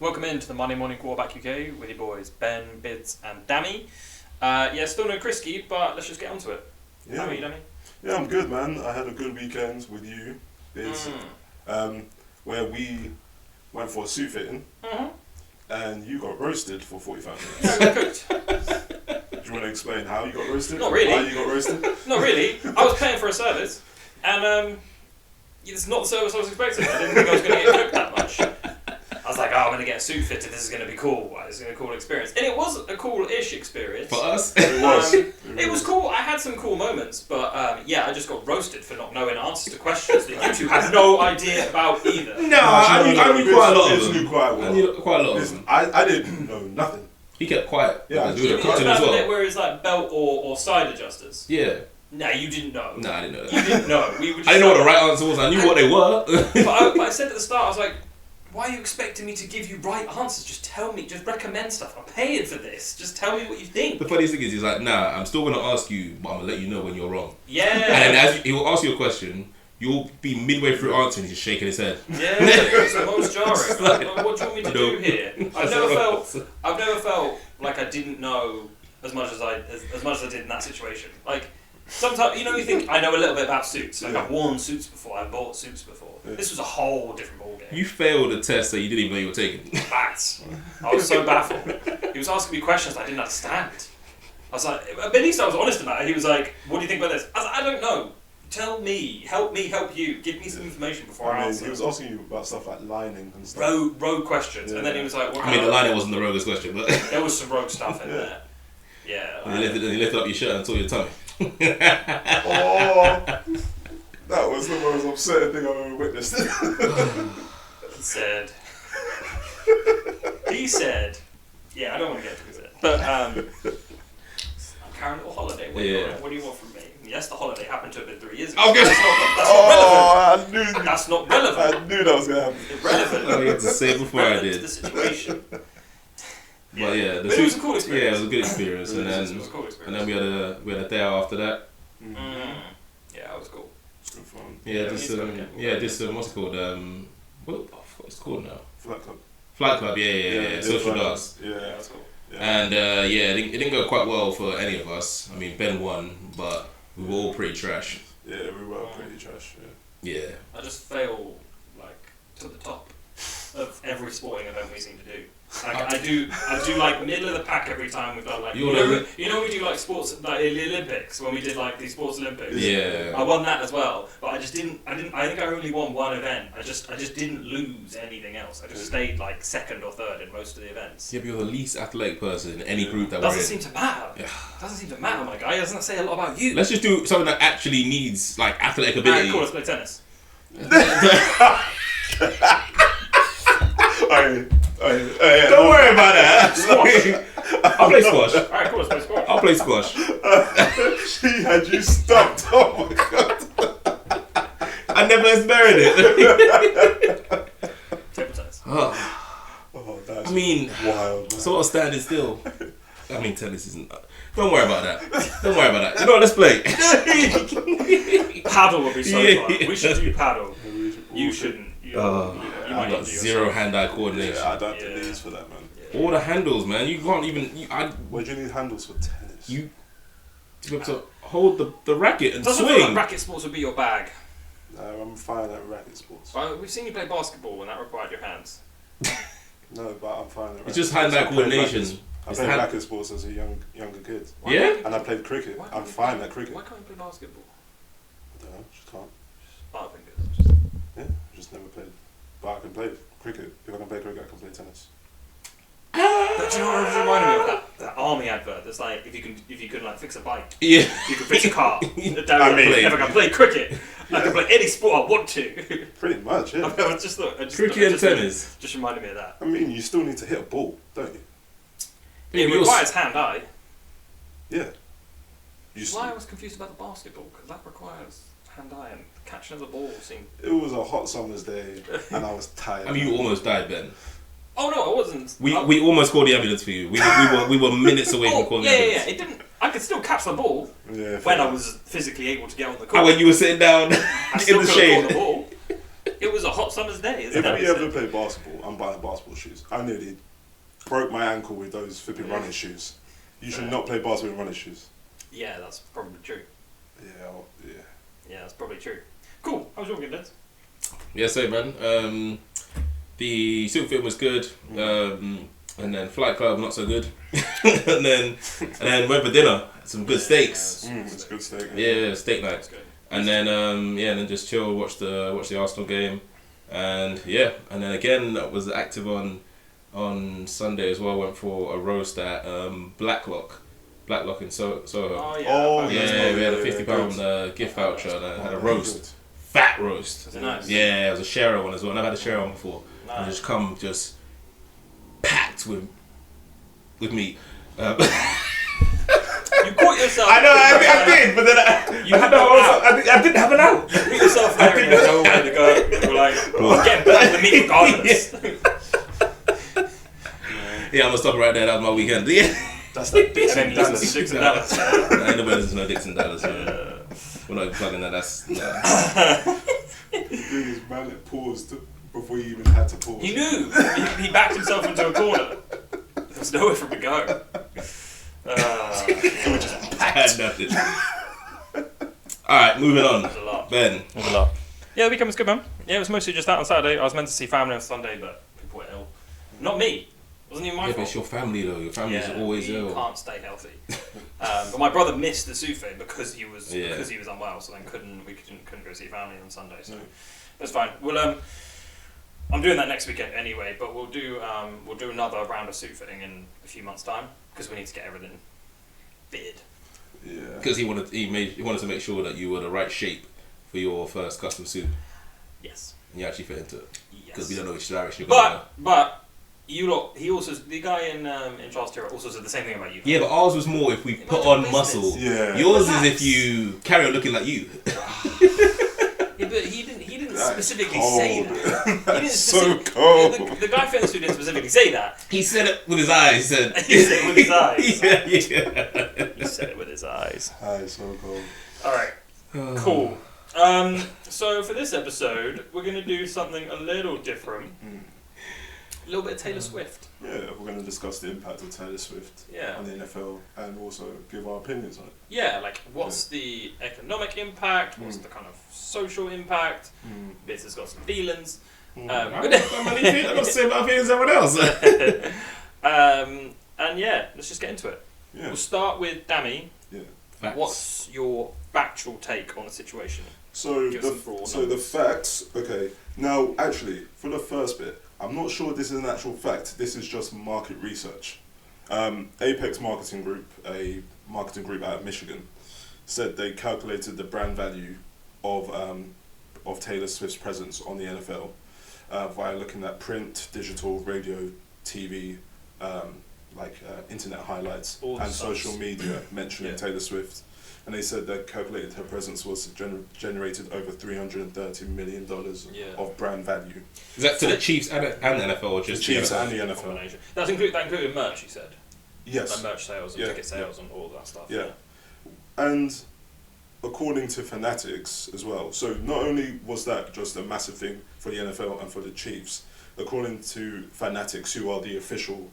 Welcome into the Monday Morning Quarterback UK with your boys Ben, Bids and Dami. Still no Krisky, but let's just get onto it. Yeah. How are you, Dami? Yeah, I'm good, man. I had a good weekend with you, Bids, where we went for a suit fitting, and you got roasted for 45 minutes. Yeah, I got cooked. Do you want to explain how you got roasted? Not really. Why you got roasted? Not really. I was paying for a service, and it's not the service I was expecting. I didn't think I was going to get cooked that much. I was like, I'm going to get a suit fitted, this is going to be cool, this is going to be a cool experience. And it was a cool-ish experience. For us? It was cool, I had some cool moments, but I just got roasted for not knowing answers to questions that you two had no idea about either. I knew quite a lot of them. Knew quite well. I knew quite a lot of them. I didn't know nothing. He kept quiet. Yeah, we were It's coaching that as well. bit where it's like belt or side adjusters. Yeah. No, you didn't know. No, I didn't know that. You didn't know. We were just I didn't know what the right answer was. I knew what they were. but I said at the start, I was like, why are you expecting me to give you right answers? Just tell me, just recommend stuff. I'm paying for this. Just tell me what you think. The funniest thing is, he's like, nah, I'm still going to ask you, but I'm going to let you know when you're wrong. Yeah. And then he will ask you a question, you'll be midway through answering, he's just shaking his head. Yeah, it's the most jarring. Like, what do you want me to do here? I've never felt like I didn't know as much as I did in that situation. Like, sometimes, you think, I know a little bit about suits. Like, I've worn suits before, I've bought suits before. Yeah. This was a whole different ballgame. You failed a test that you didn't even know you were taking. Facts. I was so baffled. He was asking me questions I didn't understand. I was like, at least I was honest about it. He was like, what do you think about this? I was like, I don't know. Tell me, help you. Give me some information before I answer. He was asking you about stuff like lining and stuff. Rogue questions. Yeah. And then he was like, the lining wasn't the roguest question, but there was some rogue stuff in there. Yeah. And you lifted up your shirt and saw your tummy. Oh, that was the most upsetting thing I've ever witnessed. He said, yeah, I don't want to get into it, but I'm carrying a little holiday. What do you want from me? Yes, the holiday happened to have been 3 years ago. Okay. That's not relevant. That's not relevant. I knew that was going to happen. Irrelevant. I had to say it before I did. To the situation. But yeah, but it was a cool experience. Yeah, it was a good experience. It was a cool experience. And then we had a day out after that. Yeah, it was cool. It's good fun. Yeah, this what's it called? What's it called now? Flight Club. Yeah. Social dance. Yeah, that's cool. Yeah. And it didn't go quite well for any of us. I mean, Ben won, but we were all pretty trash. Yeah, we were pretty trash. Yeah. I just fail to the top of every sporting event we seem to do. Like I do like middle of the pack every time we've done like you know we do like sports like the Olympics when we did like the sports Olympics. Yeah. I won that as well, but I think I only won one event. I just didn't lose anything else. I just stayed like second or third in most of the events. Yeah, but you're the least athletic person in any group that we're in. Doesn't seem to matter. Yeah. Doesn't seem to matter, my guy. It doesn't say a lot about you. Let's just do something that actually needs like athletic ability. Cool, let's play tennis. Don't worry about that. I'll play squash. Alright, cool, let's play squash. I'll play squash. She had you stumped. Oh my god. I never buried it. Table tennis. Oh, that's wild. Man. Sort of standing still. I mean, tennis isn't. Don't worry about that. You know what? Let's play. Paddle would be so fun. We should do paddle. You shouldn't. You I've got zero hand-eye coordination. Yeah, I don't have the knees for that, man. Yeah. All the handles, man. You can't even. Why do you need handles for tennis? To be able to hold the racket and doesn't swing. Feel like racket sports would be your bag. I'm fine at racket sports. We've seen you play basketball and that required your hands. No, but I'm fine at racket. It's just hand-eye coordination. I played racket sports as a younger kid. Yeah? And I played cricket. I'm fine at cricket. Why can't you play basketball? I don't know, just can't. Bar fingers. Yeah, just never played. But I can play cricket. If I can play cricket, I can play tennis. But do you know what it reminded me of? That army advert that's like, if you can like fix a bike, yeah, you can fix a car. If I can play cricket, I can play any sport I want to. Pretty much, yeah. I just thought cricket and tennis just reminded me of that. I mean, you still need to hit a ball, don't you? It requires hand-eye. Yeah. That's why I was confused about the basketball, because that requires hand-eye and catching of the ball seemed... It was a hot summer's day and I was tired. I mean, you almost died, Ben. Oh no, I wasn't. We almost called the ambulance for you. We were minutes away from calling the ambulance. Yeah. It didn't. I could still catch the ball when I was physically able to get on the court. And when you were sitting down in the shade. The ball. It was a hot summer's day, isn't If it? we ever play basketball, I'm buying basketball shoes. I nearly broke my ankle with those flipping running shoes. You should not play basketball in running shoes. Yeah, that's probably true. Yeah. Yeah, that's probably true. Cool. How was your weekend, Liz? Yeah, so man, the suit fit was good, and then Flight Club not so good, and then went for dinner. Had some good steaks. It's good steak. Yeah, steak night. That's good. And then and then just chill, watch the Arsenal game, and then again I was active on Sunday as well. Went for a roast at Blacklock in Soho. Oh yeah. Oh, Yeah, we had a £50 good. gift voucher and I had a roast, fat roast. Was it nice? Yeah, it was a sharer one as well. I've never had a sharer one before. Nice. And just come packed with meat. You caught yourself. I know, I did, but then You had no out. I didn't have an out. You put yourself there and there's no way to go. You were like, I'm getting back the meat regardless. Yeah, I'm gonna stop it right there. That was my weekend. Yeah. That's the And then you listen to Dix and Dallas. I ain't nobody listen to no Dix and Dallas. We're not even plugging that. That's man that paused before you even had to pause. He knew. He backed himself into a corner. There was nowhere for him to go. I had nothing. Alright, moving on. There's a lot. Ben. There's a lot. Yeah, the weekend was good, man. Yeah, it was mostly just that on Saturday. I was meant to see family on Sunday, but people were ill. Not me. It wasn't even my Yeah, but fault. it's your family though. Your family's always you ill. can't stay healthy. But my brother missed the Souffle because he was unwell, so then couldn't go see family on Sunday. So it's fine. We'll I'm doing that next weekend anyway, but we'll do another round of suit fitting in a few months' time because we need to get everything fitted. Yeah. Because he wanted to make sure that you were the right shape for your first custom suit. Yes. And you actually fit into it. Because Yes. we don't know which direction you're going. But you lot, the guy in Charles Tyrrell also said the same thing about you. Yeah, but ours was more if we put Imagine on business. muscle. Yeah. Yours Relax. is if you carry on looking like you. Yeah, but he didn't That's specifically cold. say that. He didn't So cold. The guy fitness who didn't specifically say that. He said it with his eyes. He said, He said it with his eyes. yeah. He said it with his eyes. Hi, so cold. Alright, cool. So for this episode, we're going to do something a little different. A little bit of Taylor Swift. Yeah, we're going to discuss the impact of Taylor Swift Yeah. on the NFL and also give our opinions on it. Yeah, like what's the economic impact? What's the kind of social impact? Biz has got some feelings. I'm not the same about feelings as everyone else. And yeah, let's just get into it. Yeah. We'll start with Dami. Facts. What's your factual take on the situation? So Give us some raw the numbers. facts. Okay. Now, actually, for the first bit, I'm not sure this is an actual fact. This is just market research. Apex Marketing Group, a marketing group out of Michigan, said they calculated the brand value of Taylor Swift's presence on the NFL via looking at print, digital, radio, TV, internet highlights All the and stuff. social media mentioning Taylor Swift. And they said they calculated her presence was generated over $330 million of brand value. Is that to the Chiefs and NFL or just The Chiefs NFL? and the NFL. Combination. That included merch, you said? Yes. Like merch sales and ticket sales and all that stuff. Yeah. And according to Fanatics as well, so not only was that just a massive thing for the NFL and for the Chiefs, according to Fanatics, who are the official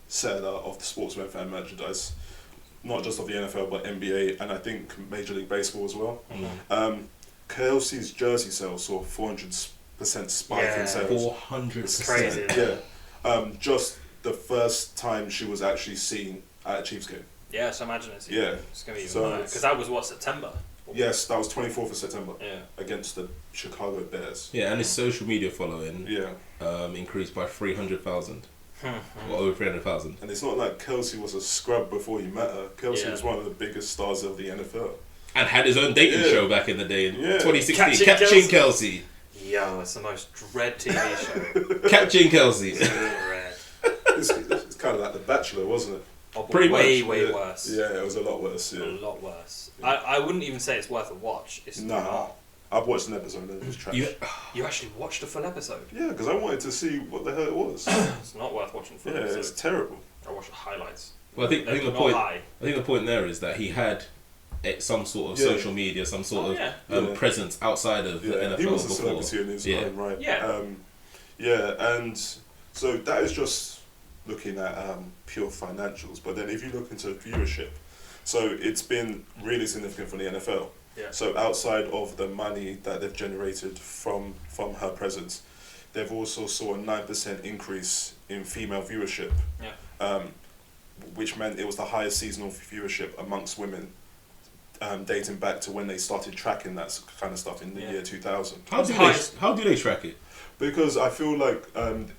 seller of the sportswear fan merchandise, not just of the NFL but NBA and I think Major League Baseball as well. Kelsey's jersey sales saw 400% spike in sales. 400%. Crazy. Yeah. Just the first time she was actually seen at a Chiefs game. Yeah, so imagine it's Yeah. It's going to be So even higher. Because that was, September? Yes, that was 24th of September Yeah. against the Chicago Bears. Yeah, and his social media following Yeah. increased by 300,000. Or over 300,000. And it's not like Kelsey was a scrub before you met her. Kelsey was one of the biggest stars of the NFL. And had his own dating show back in the day in 2016. Catching Kelsey. Yo, it's the most dread TV show. Catching Kelsey. Dread. It's kind of like The Bachelor, wasn't it? Oh, but Pretty way much, worse. Yeah, it was a lot worse. A Yeah. lot worse. I wouldn't even say it's worth a watch. It's Nah. not. I've watched an episode and it was trash. You actually watched a full episode? Yeah, because I wanted to see what the hell it was. It's not worth watching full Yeah, episodes. it's terrible. I watched the highlights. Well, I think the Not point. high. I think the point there is that he had some sort of Yeah. social media, some sort of Yeah. presence outside of the NFL he was a before. celebrity in his Yeah. own right. Yeah. And so that is just looking at pure financials. But then if you look into viewership, so it's been really significant for the NFL. Yeah. So outside of the money that they've generated from her presence, they've also saw a 9% increase in female viewership. Yeah. Which meant it was the highest seasonal viewership amongst women, dating back to when they started tracking that kind of stuff in the year 2000. How do they track it? Because I feel like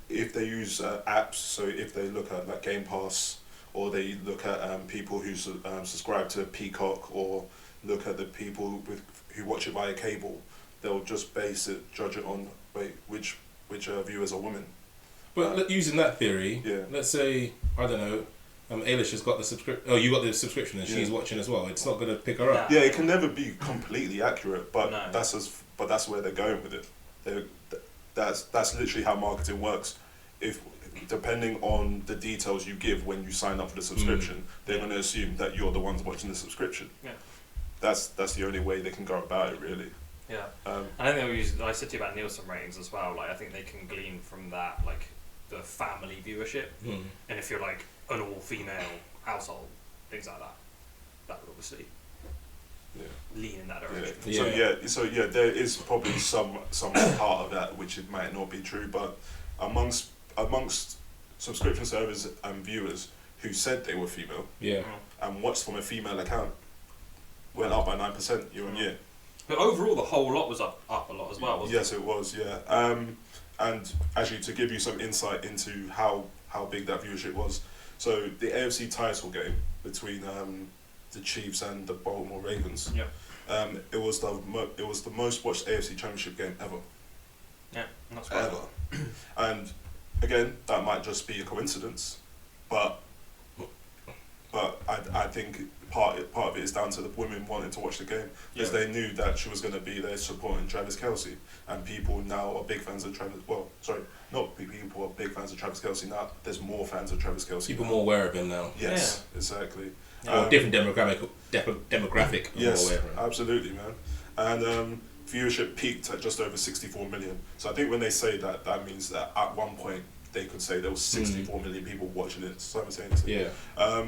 if they use apps, so if they look at like Game Pass, or they look at people who subscribe to Peacock, or look at the people who watch it via cable, they'll just judge it on which viewers are women. But using that theory, Yeah. let's say, I don't know, Ailish has got the subscription. Oh, you got the subscription, and she's watching as well. It's not going to pick her up. Yeah, it can never be completely accurate, but No. that's where they're going with it. That's literally how marketing works. If depending on the details you give when you sign up for the subscription, they're going to assume that you're the ones watching the subscription. Yeah. That's the only way they can go about it, really. Yeah. I think I said to you about Nielsen ratings as well. Like, I think they can glean from that, like, the family viewership. And if you're like an all-female household, things like that, that would obviously lean in that direction. So there is probably some part of that which it might not be true, but amongst subscription service and viewers who said they were female, and watched from a female account, went up by 9% year on year. But overall, the whole lot was up a lot as well, wasn't Yes, it was. Yeah. And actually, to give you some insight into how big that viewership was, so the AFC title game between the Chiefs and the Baltimore Ravens, it was the most watched AFC Championship game ever. Yeah, that's quite ever. And again, that might just be a coincidence, but I think part of it is down to the women wanting to watch the game, because they knew that she was going to be there supporting Travis Kelce, and people now are big fans of Travis. Well, sorry, not people are big fans of Travis Kelce now. There's more fans of Travis Kelce. People now. more aware of him now. Yes, exactly. Or different demographic. Yes, more aware of him. absolutely, man. And viewership peaked at just over 64 million. So I think when they say that, that means that at one point they could say there was 64 million people watching it simultaneously. Yeah.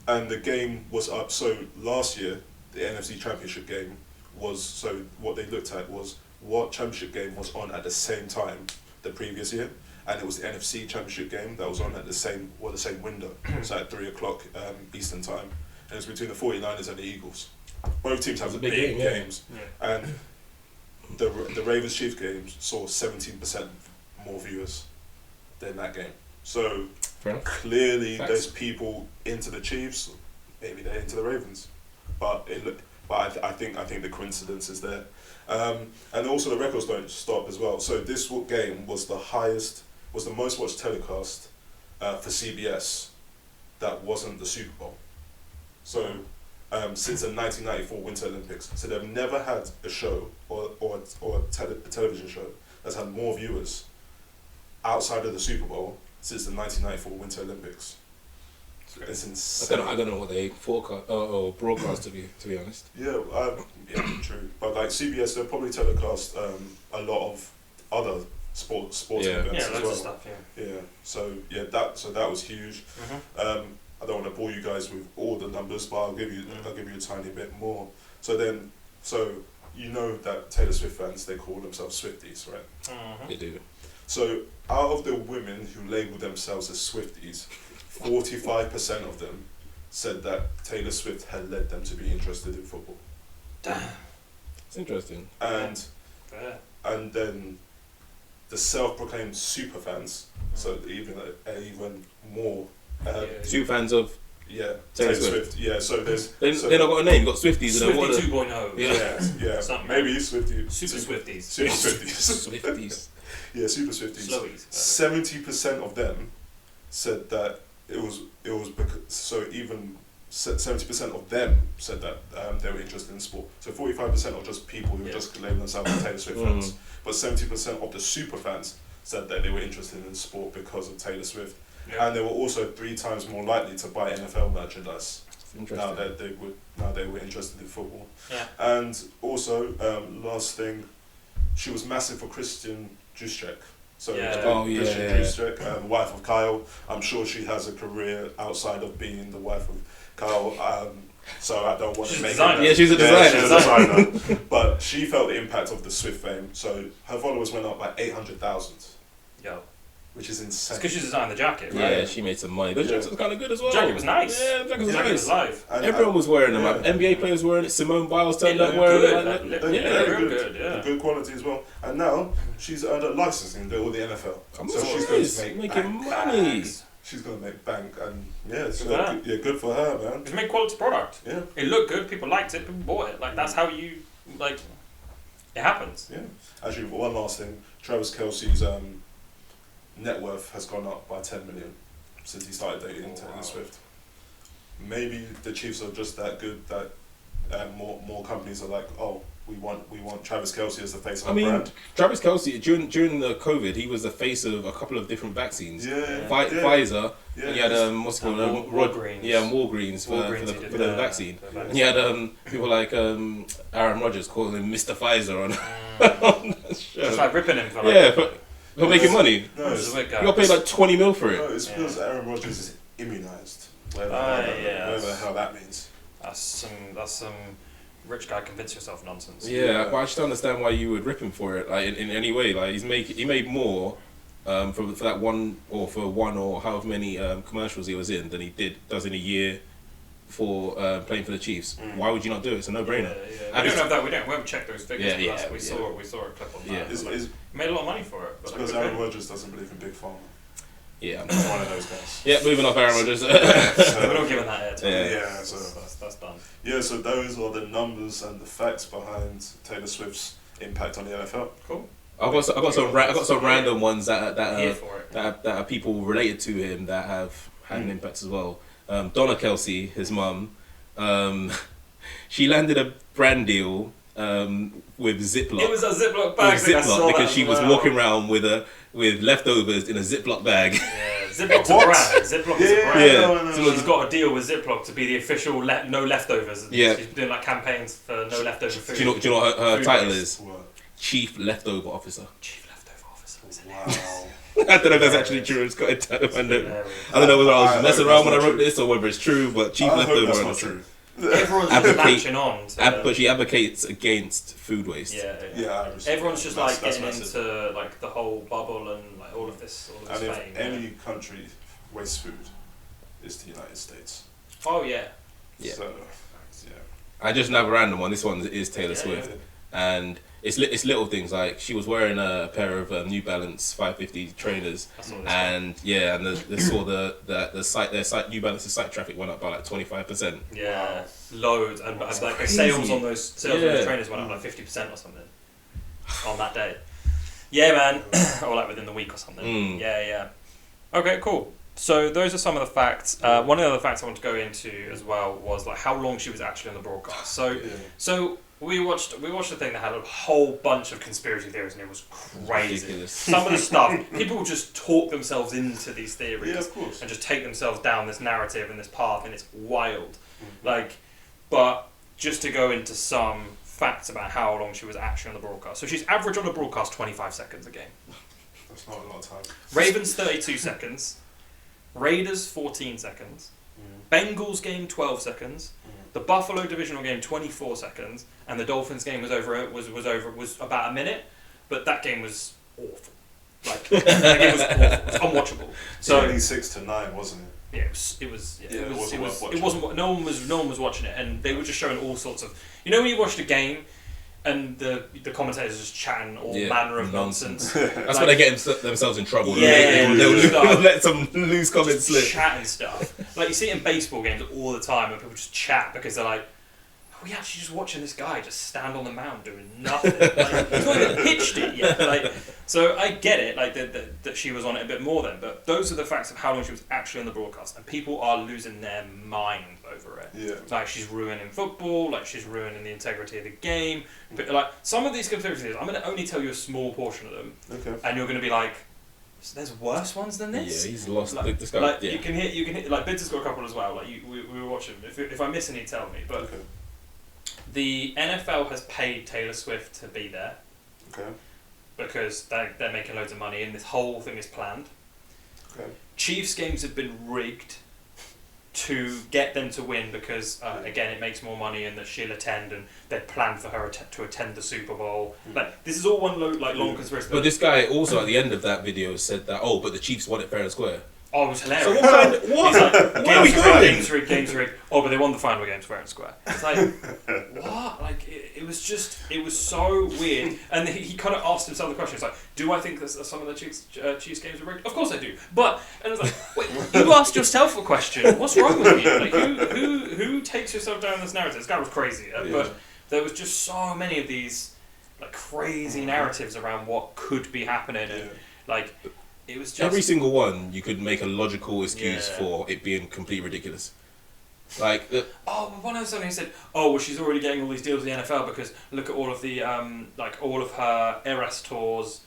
And the game was up. So last year, the NFC Championship game was, so what they looked at was what championship game was on at the same time the previous year. And it was the NFC Championship game that was on at the same window. So at 3 o'clock Eastern time. And it was between the 49ers and the Eagles. Both teams have big games. Yeah. And the Ravens Chiefs game saw 17% more viewers than that game. So clearly there's people into the Chiefs, maybe they're into the Ravens. But I think the coincidence is there. And also the records don't stop as well. So this game was the most watched telecast for CBS that wasn't the Super Bowl. So since the 1994 Winter Olympics. So they've never had a show or a television show that's had more viewers outside of the Super Bowl since the 1994 Winter Olympics. It's insane. I don't know what they forecast or broadcast to be honest. Yeah, true. But like CBS, they'll probably telecast a lot of other sports events as well. Of stuff, yeah. So that was huge. I don't want to bore you guys with all the numbers, but I'll give you a tiny bit more. So you know that Taylor Swift fans, they call themselves Swifties, right? They do. So out of the women who label themselves as Swifties, 45% of them said that Taylor Swift had led them to be interested in football. Damn. It's interesting. And then the self-proclaimed super fans, so even more super fans of Taylor Swift. Yeah, so there's they're not got a name. You've got Swifties. Swiftie 2.0. Yeah. Maybe Swiftie. Super Swifties. Super Swifties. Swifties. Yeah, super Swifties. Slowies. 70% of them said that it was because, so even 70% of them said that they were interested in sport. So 45% are just people who just label themselves as Taylor Swift fans. But 70% of the super fans said that they were interested in sport because of Taylor Swift. Yeah. And they were also 3 times more likely to buy NFL merchandise Interesting. Now they were interested in football. Yeah. And also, last thing, she was massive for Christian Juszczyk. So Christian Juszczyk, wife of Kyle. I'm sure she has a career outside of being the wife of Kyle. So I don't want to make it. Yeah, she's a designer. She's a designer. But she felt the impact of the Swift fame. So her followers went up by 800,000. Yo. Which is insane. It's because she designed the jacket, right? Yeah, she made some money. The jacket was kind of good as well. The jacket was nice. Yeah, the jacket was jacket nice. was live. Everyone was wearing them. Yeah. NBA players wearing it. Simone Biles turned up They wearing look it. good. They're real good, yeah. Good quality as well. And now she's earned a licensing deal with the NFL. So she's going to make making money. She's going to make bank, and good for her, man. It's made quality product. Yeah. It looked good. People liked it. People bought it. Like that's how you like. It happens. Yeah. Actually, one last thing. Travis Kelce's net worth has gone up by 10 million since he started dating Taylor Swift. Maybe the Chiefs are just that good that more companies are like, oh, we want Travis Kelce as the face of our brand. Travis Kelce during the COVID, he was the face of a couple of different vaccines. Pfizer. Yeah. And you had what's it called? Walgreens. Yeah, and Walgreens for the vaccine. And you had people like Aaron Rodgers calling him Mr. Pfizer on that show. Just like ripping him for for making money. No, you got paid like 20 mil for it. No, it's because Aaron Rodgers is immunised. Whatever the hell that means. That's some rich guy convince yourself nonsense. Yeah, but I just don't understand why you would rip him for it. Like in any way, like he made more for that one or however many commercials he was in than he does in a year for playing for the Chiefs. Why would you not do it? It's a no-brainer. Yeah. We don't have that. We haven't checked those figures. We saw a clip on that. He made a lot of money for it. It's because Aaron Rodgers doesn't believe in big pharma. Yeah, I'm one of those guys. Yeah, moving off Aaron Rodgers. We're not giving that airtime. Yeah, so that's done. Yeah, so those are the numbers and the facts behind Taylor Swift's impact on the NFL. Cool. I got some random ones that are people related to him that have had an impact as well. Donna Kelce, his mum, she landed a brand deal with Ziploc. It was a Ziploc bag. Because she was walking around with leftovers in a Ziploc bag. Yeah, Ziploc's a brand. Ziploc is a brand. No. She's got a deal with Ziploc to be the official no leftovers. Yeah. She's doing like campaigns for no leftover food. Do you know what her title is? What? Chief Leftover Officer. Chief Leftover Officer. Wow. I don't know if that's actually true. It's got a title. I don't know whether I was messing around when I wrote this or whether it's true, but Chief Leftover Officer. Officer. True. Everyone's just latching on. But she advocates against food waste. Yeah. Everyone's just like getting into like the whole bubble and like all of this and fame. if any country wastes food, it's the United States. Oh yeah. So, yeah. I just have a random one. This one is Taylor Swift, and it's little things like she was wearing a pair of New Balance 550 trainers, and the site New Balance's site traffic went up by like 25%. Yeah, loads, and like the sales on those trainers went up like 50% or something on that day. Yeah, man, or like within the week or something. Yeah. Okay, cool. So those are some of the facts. One of the other facts I want to go into as well was like how long she was actually on the broadcast. So we watched a thing that had a whole bunch of conspiracy theories and it was crazy. Ridiculous. Some of the stuff, people just talk themselves into these theories of course. and just take themselves down this narrative and this path, and it's wild. But just to go into some facts about how long she was actually on the broadcast. So she's average on the broadcast 25 seconds a game. That's not a lot of time. Ravens 32 seconds. Raiders 14 seconds. Bengals game 12 seconds. The Buffalo divisional game 24 seconds, and the Dolphins game was about a minute, but that game was awful. Like that game was awful. It was unwatchable. So only 6 to 9, wasn't it? Yeah, it wasn't. No one was watching it, and they were just showing all sorts of. You know when you watched a game, and the commentators just chatting all manner of nonsense. That's when they get themselves in trouble. They'll let some loose comments slip. Chatting stuff. Like you see it in baseball games all the time, and people just chat because they're like, "Are we actually just watching this guy just stand on the mound doing nothing? Like, he's not even pitched it yet." Like, so I get it, like that she was on it a bit more then, but those are the facts of how long she was actually on the broadcast, and people are losing their mind over it. Yeah. Like she's ruining football, like she's ruining the integrity of the game. But like some of these conspiracies, I'm going to only tell you a small portion of them, Okay. and you're going to be like, there's worse ones than this. Yeah, he's lost. Like, this guy, like yeah. you can hit. Like Bids has got a couple as well. Like we were watching. If I miss any, tell me. But the NFL has paid Taylor Swift to be there. Okay. Because they're making loads of money, and this whole thing is planned. Okay. Chiefs games have been rigged to get them to win because again it makes more money and that she'll attend, and they'd planned for her to attend the Super Bowl. Like this is all one long conspiracy. But this guy also at the end of that video said that but the Chiefs won it fair and square. Oh, it was hilarious. So what? He's like, Where are we going? Games rigged. Oh, but they won the final games fair and square. It's like, what? Like, it was so weird. And he kind of asked himself the question. It's like, do I think that some of the Chiefs games are rigged? Of course I do. But, and it's like, wait, you asked yourself a question. What's wrong with you? Like, who takes yourself down this narrative? This guy was crazy. But there was just so many of these, like, crazy narratives around what could be happening. And, like... It was just every single one you could make a logical excuse for it being completely ridiculous. Like one of them said, oh well, she's already getting all these deals with the NFL because look at all of the all of her Eras tours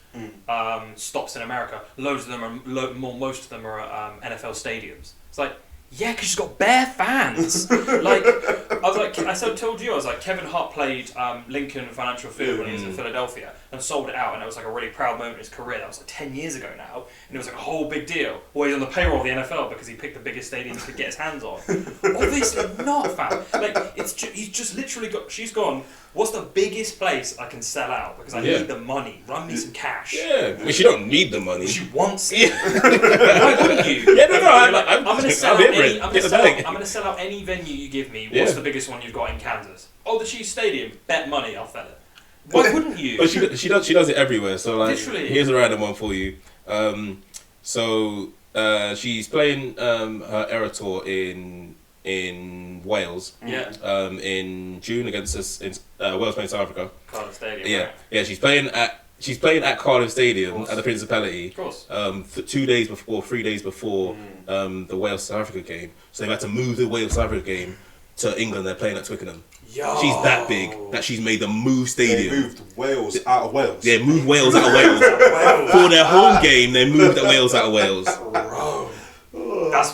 stops in America. Loads of them are most of them are NFL stadiums. It's like, yeah, because she's got bare fans. Like I told you, I was like, Kevin Hart played Lincoln Financial Field when he was in Philadelphia and sold it out, and it was like a really proud moment in his career. That was like 10 years ago now, and it was like a whole big deal. Well, he's on the payroll of the NFL because he picked the biggest stadium he could get his hands on. Obviously not, fam. Like he's just literally got. She's gone. What's the biggest place I can sell out because I need the money? Run me some cash. Yeah, but she don't need the money. She wants it. Why wouldn't you? Yeah, no. I'm going to sell out I'm going to sell out any venue you give me. What's the biggest one you've got in Kansas? Oh, the Chiefs Stadium. Bet money, I'll sell it. Why wouldn't you? But she does it everywhere. So like, literally. Here's a random one for you. She's playing her Era tour in Wales. Yeah. In June against us in Wales playing South Africa. Cardiff Stadium. Yeah. Right? Yeah. She's playing at Cardiff Stadium at the Principality. Of course. 3 days before the Wales South Africa game. So they've had to move the Wales South Africa game to England. They're playing at Twickenham. Yo. She's that big that she's made them move stadium. They moved Wales out of Wales. Yeah, moved Wales out of Wales. For their home game, they moved Wales out of Wales. Bro.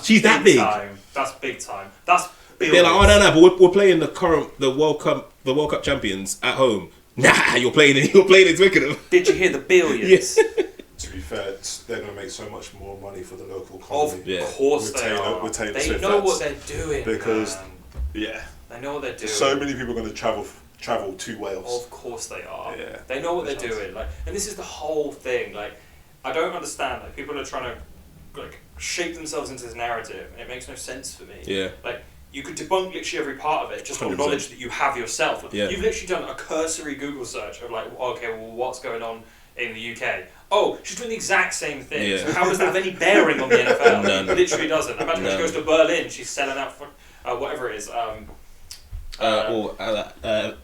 She's that big. Time. That's big time. That's billions. They're like, no, but we're playing the World Cup champions at home. Nah, you're playing in Twickenham. Did you hear the billions? Yes. To be fair, they're going to make so much more money for the local economy. Of course they are. They know what they're doing. Because, they know what they're doing. So many people are going to travel to Wales. Of course they are. Yeah. They know what they're doing. Like, and this is the whole thing. Like, I don't understand. Like, people are trying to like shape themselves into this narrative, and it makes no sense for me. Yeah. Like, you could debunk literally every part of it, just on knowledge that you have yourself. Like, you've literally done a cursory Google search of like, okay, well, what's going on in the UK? Oh, she's doing the exact same thing. Yeah. So how does that have any bearing on the NFL? None. It literally doesn't. Imagine when she goes to Berlin, she's selling out for whatever it is. Hertha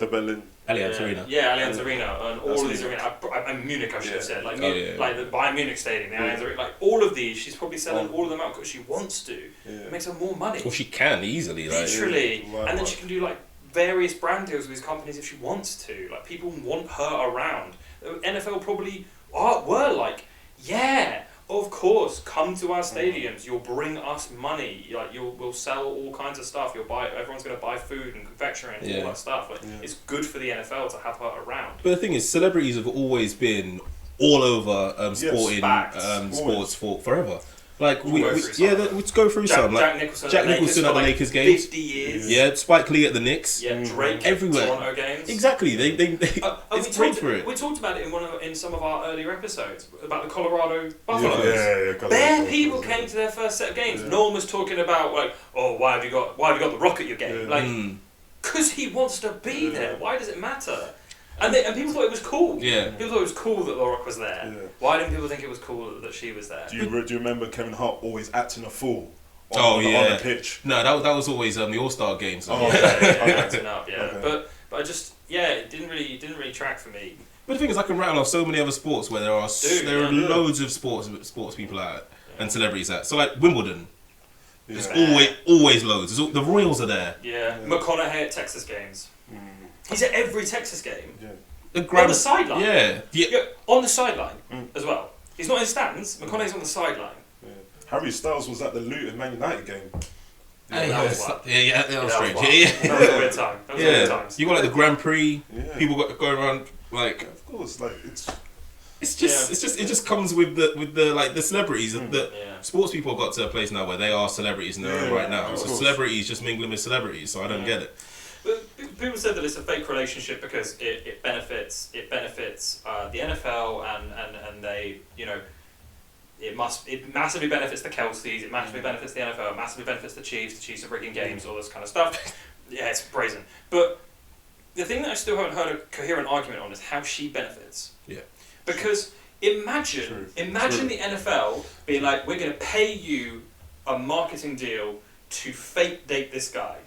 Berlin. Allianz Arena. Yeah, Allianz Arena, and all of these arenas. Munich, I should have said. Like, like the Bayern Munich Stadium, the Allianz Arena. Like, all of these, she's probably selling all of them out because she wants to. It makes her more money. Well, she can easily. Like, literally. And then she can do, like, various brand deals with these companies if she wants to. Like, people want her around. NFL probably were like, yeah, of course, come to our stadiums. You'll bring us money. Like, we'll sell all kinds of stuff. Everyone's going to buy food and confectionery and all that stuff. Like, it's good for the NFL to have her around. But the thing is, celebrities have always been all over sports for forever. Like let's go through some. Like Jack Nicholson at the Lakers games. 50 years. Yeah, Spike Lee at the Knicks. Yeah, Drake everywhere. Toronto games. Exactly. They it's great for it. We talked about it in some of our earlier episodes about the Colorado Buffaloes. Yeah. Bare people came to their first set of games. No one was talking about like, oh, why have you got the Rock at your game? Like, because he wants to be there. Why does it matter? And people thought it was cool. Yeah. People thought it was cool that The Rock was there. Yeah. Why didn't people think it was cool that she was there? Do you remember Kevin Hart always acting a fool on the pitch? No, that was always the All-Star games. Acting up, But I just it didn't really track for me. But the thing is, I can rattle off so many other sports where there are loads of sports people at and celebrities at. So like Wimbledon. There's always loads. The Royals are there. Yeah. McConaughey at Texas games. He's at every Texas game. Yeah. On the sideline. Yeah. On the sideline as well. He's not in stands. McConaughey's on the sideline. Yeah. Harry Styles was at the Luton Man United game. That was strange. That was Yeah. a weird time. That was a weird time. You got like the Grand Prix. Yeah. People got going around like. Yeah, of course, like It just comes with the like the celebrities. The sports people got to a place now where they are celebrities in their own right now. So celebrities just mingling with celebrities. So I don't get it. But people said that it's a fake relationship because it benefits the NFL and they, you know, it massively benefits the Kelseys, it massively benefits the NFL, it massively benefits the Chiefs are rigging games, all this kind of stuff. Yeah, it's brazen. But the thing that I still haven't heard a coherent argument on is how she benefits. Yeah. Because imagine the NFL being like, we're going to pay you a marketing deal to fake date this guy.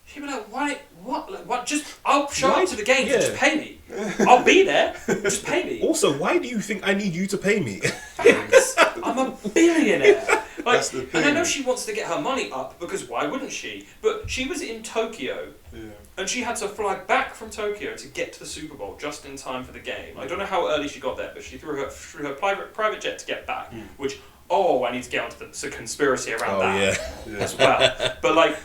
People are like, why? What? Like, what? Just I'll show up to the game. Yeah. Just pay me. I'll be there. Just pay me. Also, why do you think I need you to pay me? I'm a billionaire. Like, that's the thing. And I know she wants to get her money up because why wouldn't she? But she was in Tokyo, and she had to fly back from Tokyo to get to the Super Bowl just in time for the game. I don't know how early she got there, but she threw her private jet to get back. Which I need to get onto the conspiracy around that as well. But like.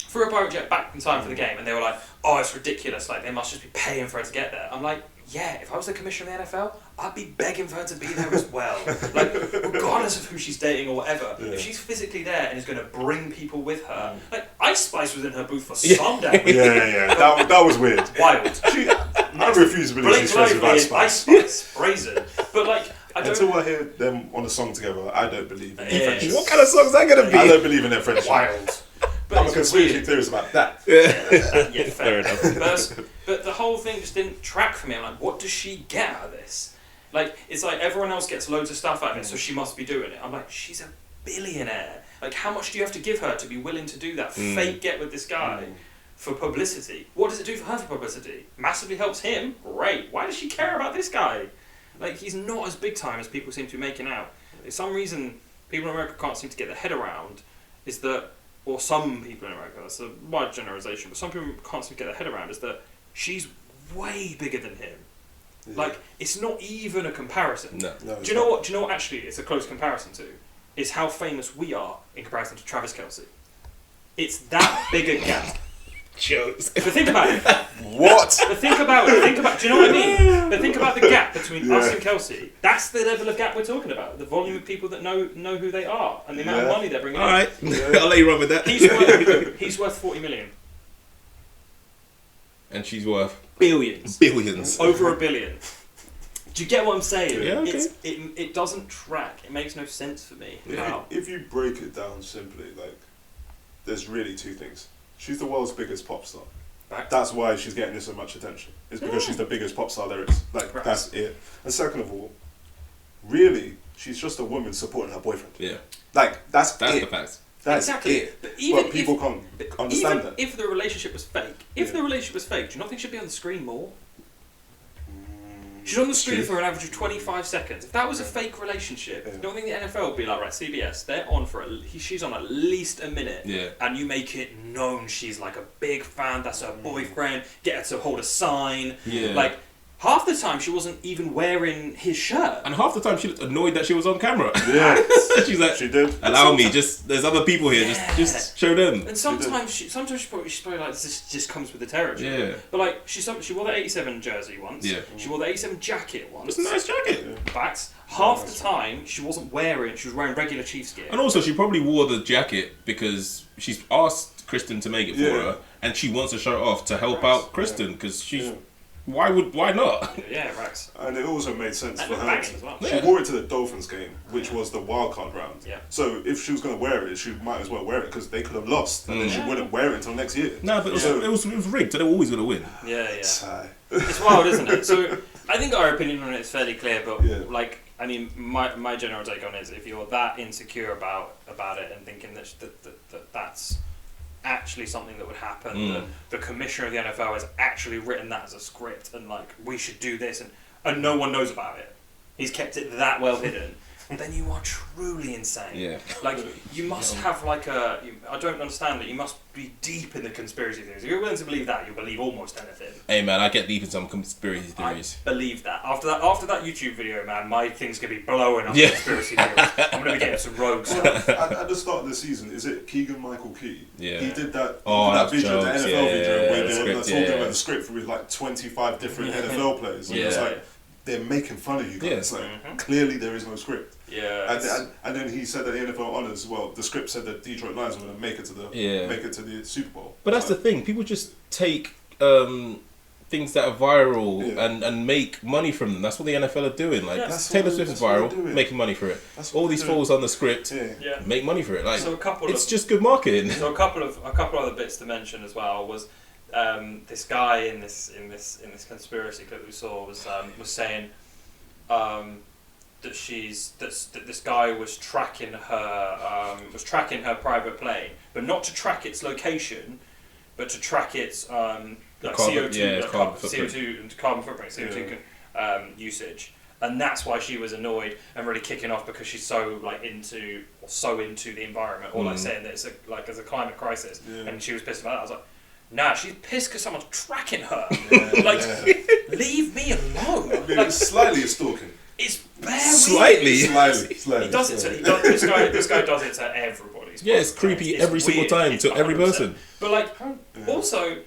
Threw a private jet back in time for the game, and they were like, "Oh, it's ridiculous! Like they must just be paying for her to get there." I'm like, "Yeah, if I was the commissioner of the NFL, I'd be begging for her to be there as well. Like, regardless of who she's dating or whatever, if she's physically there and is going to bring people with her, like Ice Spice was in her booth for some damn reason. That was weird. Wild. I refuse to believe she's friends with Ice Spice. Ice Spice, brazen. But like. Until I hear them on a song together, I don't believe in their friendship. What kind of song is that going to be? I don't believe in their friendship. Wild. But I'm a conspiracy theorist about that. Yeah, fair enough. But the whole thing just didn't track for me. I'm like, what does she get out of this? Like, it's like everyone else gets loads of stuff out of it, so she must be doing it. I'm like, she's a billionaire. Like, how much do you have to give her to be willing to do that fake get with this guy for publicity? What does it do for her for publicity? Massively helps him. Great. Why does she care about this guy? Like, he's not as big time as people seem to be making out. For some reason, people in America can't seem to get their head around is that, or some people in America, that's a wide generalization, but some people can't seem to get their head around is that she's way bigger than him. Yeah. Like, it's not even a comparison. No, do you know what actually it's a close comparison to? Is how famous we are in comparison to Travis Kelce. It's that big a gap. Jokes. But think about it. What? But think about it. Do you know what I mean? But think about the gap between us and Kelce. That's the level of gap we're talking about. The volume of people that know who they are and the amount of money they're bringing in. Alright, I'll let you run with that. He's worth 40 million. And she's worth? Billions. Over $1 billion. Do you get what I'm saying? Yeah, okay. It doesn't track. It makes no sense for me. If you break it down simply, like, there's really two things. She's the world's biggest pop star. Right. That's why she's getting this so much attention. It's because she's the biggest pop star there is. Like, that's it. And second of all, really, she's just a woman supporting her boyfriend. Yeah. Like, that's the fact. That's it. But people can't understand that. If the relationship was fake, do you not think she'd be on the screen more? She's on the screen for an average of 25 seconds. If that was a fake relationship, you don't think the NFL would be like, right, CBS, they're on she's on at least a minute, and you make it known she's like a big fan, that's her boyfriend, get her to hold a sign. Yeah. Like, half the time she wasn't even wearing his shirt. And half the time she looked annoyed that she was on camera. Yeah. She's like, she did. Allow me, there's other people here, just show them. And sometimes she's probably like, this just comes with the territory. Yeah. But like, she wore the 87 jersey once. Yeah. She wore the 87 jacket once. It's a nice jacket. Yeah. Facts. Half the time she was wearing regular Chiefs gear. And also she probably wore the jacket because she's asked Kristen to make it for her, and she wants to show it off to help out Kristen because she's... Yeah. Why not? Yeah, right. And it also made sense for her. As well. She wore it to the Dolphins game, which was the wildcard round. Yeah. So if she was going to wear it, she might as well wear it because they could have lost, and then she wouldn't wear it until next year. No, but it was rigged, so they were always going to win. Yeah. It's wild, isn't it? So I think our opinion on it is fairly clear, but like, I mean, my general take on it is if you're that insecure about it and thinking that's actually something that would happen, the commissioner of the NFL has actually written that as a script and like, we should do this, and no one knows about it. He's kept it that well hidden. then you are truly insane. Yeah. Like, you must have like I don't understand that you must be deep in the conspiracy theories. If you're willing to believe that, you'll believe almost anything. Hey man, I get deep in some conspiracy theories. I believe that. After that YouTube video, man, my thing's gonna be blowing up conspiracy theories. I'm gonna be getting some rogue stuff. At the start of the season, is it Keegan-Michael Key? Yeah. He did that, that video, the NFL video, where they were script, talking about the script with like 25 different NFL players. And it's like, they're making fun of you guys. Like, clearly there is no script. Yeah. And then he said that the NFL honors, well, the script said that Detroit Lions were going to make it to the Super Bowl. But that's the thing. People just take things that are viral and make money from them. That's what the NFL are doing. Like Taylor Swift is viral, making money for it. All these falls on the script, make money for it. Like so it's just good marketing. So a couple of other bits to mention as well was this guy in this conspiracy clip we saw was saying that this guy was tracking her private plane, but not to track its location, but to track its carbon footprint usage, and that's why she was annoyed and really kicking off, because she's so into the environment, or like saying that there's a climate crisis, and she was pissed about that. I was like, nah, she's pissed because someone's tracking her. Leave me alone. Like, slightly stalking. It's very slightly. He does it to this guy does it to everybody. Yeah, it's creepy every single time to every person. But also,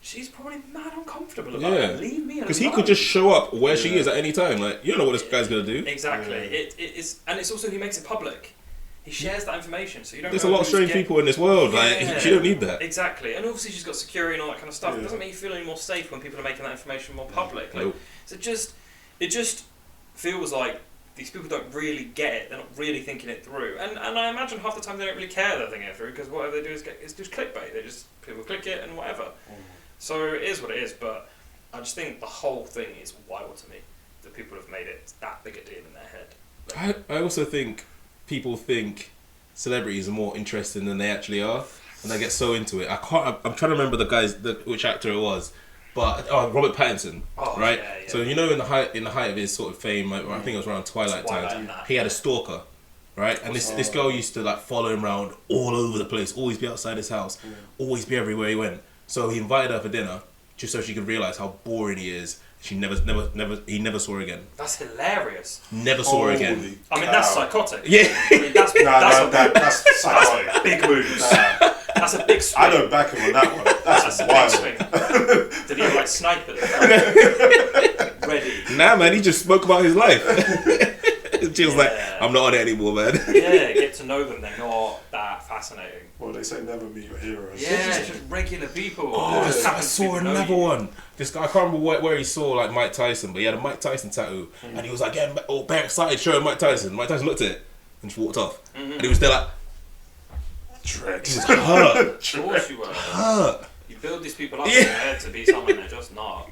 she's probably mad uncomfortable about it. Leave me alone. Because he could just show up where she is at any time. Like, you don't know what this guy's gonna do. Exactly. It's also he makes it public. He shares that information, so you don't. There's a lot of strange people in this world. Like, she don't need that. Exactly, and obviously she's got security and all that kind of stuff. It doesn't make you feel any more safe when people are making that information more public. So it just feels like these people don't really get it. They're not really thinking it through, and I imagine half the time they don't really care they're thinking it through, because whatever they do is just clickbait. People click it and whatever. So it is what it is. But I just think the whole thing is wild to me that people have made it that big a deal in their head. I also think people think celebrities are more interesting than they actually are, and they get so into it. I'm trying to remember which actor it was, but Robert Pattinson, right? Yeah. So in the height of his sort of fame, I think it was around Twilight times. He had a stalker, right? And this girl used to follow him around all over the place, always be outside his house, always be everywhere he went. So he invited her for dinner just so she could realise how boring he is. He never saw her again. That's hilarious. Never saw her again. I mean, that's psychotic. Yeah. I mean, that's psychotic. Big moves. That's a big swing. I don't back him on that one. That's a wild. big swing. Did he have snipers? Ready. Nah, man, he just spoke about his life. She was like, I'm not on it anymore, man. Get to know them. They're not that fascinating. Well, they say never meet your heroes. Yeah, just regular people. I saw another one. This guy, I can't remember where he saw Mike Tyson, but he had a Mike Tyson tattoo, and he was getting very excited showing Mike Tyson. Mike Tyson looked at it and just walked off, and he was there Drex. He was hurt. Of course you were. Hurt. You build these people up in your head to be something they're just not.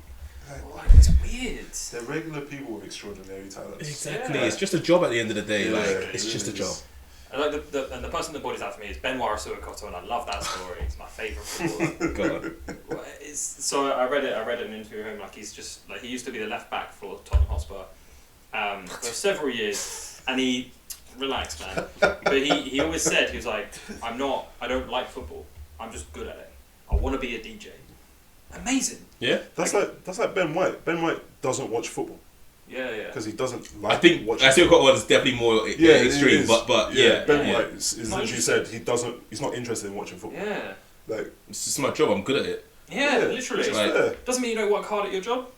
It's weird. They're regular people with extraordinary talents. Exactly. It's just a job at the end of the day. It's just a job. And the person that brought it out for me is Benoit Suakoto, and I love that story. It's my favourite footballer. God. So I read an interview with him. He used to be the left back for Tottenham Hotspur for several years, and he relaxed, man. But he always said, he was like, I don't like football. I'm just good at it. I want to be a DJ. Amazing. Yeah. That's like Ben White. Ben White doesn't watch football. Yeah. Because he doesn't like. I think Suakoto one is definitely more extreme, but Ben White is literally said he's not interested in watching football. Yeah. It's just my job. I'm good at it. Yeah, literally. Doesn't mean you don't work hard at your job.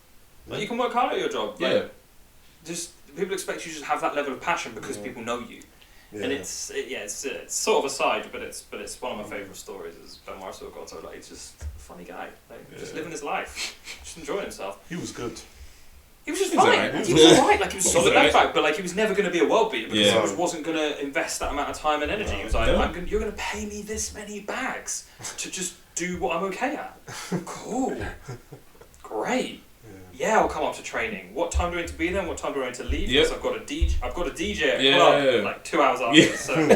You can work hard at your job. Just people expect you to have that level of passion because people know you. Yeah. And it's sort of a side, but it's one of my favourite stories. Is Benoit Suakoto. He's just a funny guy. Just living his life, just enjoying himself. He was good. He was just fine. He was alright. He was solid left back, but he was never going to be a world beater because he just wasn't going to invest that amount of time and energy. He was like, you're going to pay me this many bags to just do what I'm okay at. Cool, great. Yeah, I'll come up to training. What time do I need to be there? What time do I need to leave? Because I've got a DJ at a club 2 hours after. So I'm